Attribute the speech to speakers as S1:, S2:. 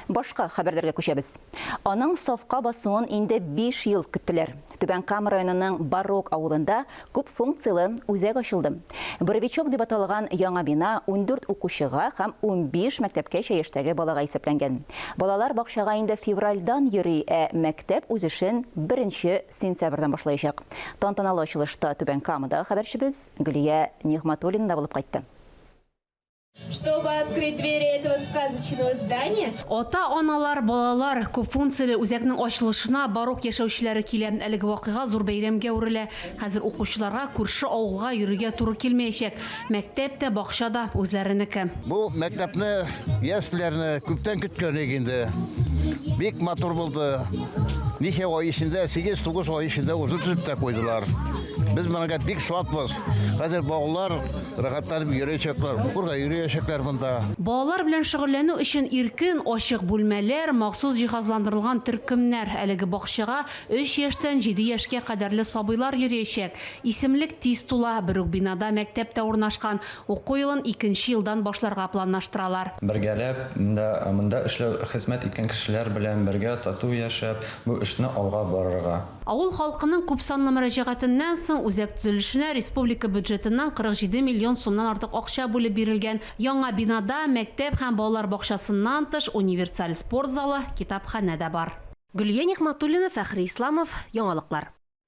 S1: Башка хәбәрләргә күчәбез. Аның сафка басуын инде 5 ел көттеләр. Түбән Кама районының Барок авылында күп функциялы үзәк ачылды. Боровичок дип аталган яңа бина 14 укучыга һәм 15 мәктәпкәчә яшьтәге балага исәпләнгән. Балалар бакчага инде февральдән йөри, мәктәп үз эшен 1 сентябрьдән башлаячак. Тантаналы ачылышта Түбән Камада хәбәрчебез Гөлия Нигъматуллина булып кайтты.
S2: Чтобы открыть двери этого сказочного здания,
S3: Ата-аналар, балалар күп функцияле үзәкнең ачылышына Барок яшәүчеләре килә. Әлеге вакыйга зур бәйрәмгә үрелә. Хәзер укучыларга күрше авылга йөрергә туры килмәячәк. Мәктәп тә, бакча да үзләренеке.
S4: Бу мәктәпне, ясләрне күптән көткән инде. Бик матур булды. Ничә ай эчендә, 8-9 ай эчендә узып та куйдылар. Без монда бик шатбыз. Хәзер балалар рәхәтләнеп йөрәчәкләр, бурга йөрәчәкләр монда.
S3: Балалар белән шөгыльләнү өчен иркен, ачык бүлмәләр, махсус җиһазландырылган төркемнәр. Әлеге бакчага 3 яшьтән 7 яшькә кадәрле сабыйлар йөриячәк. Исемлек тиз тула. Бер үк бинада мәктәптә урнашкан. Уку елын 2нче елдан башларга планлаштыралар.
S5: Бергәләп, монда эшләү, хезмәт иткән кешеләр белән бергә тату яшәп, бу эшне алга барырга.
S3: Авыл халкының күп санлы мөрәҗәгатеннән соң үзәк төзелешенә республика бюджетыннан 47 миллион сумнан артык акча бүлеп бирелгән. Яңа бинада мәктәп һәм балалар бакчасыннан тыш универсаль спорт залы, китапханә дә бар. Гөлия Нигъматуллина, Фәхри Исламов, яңалыклар.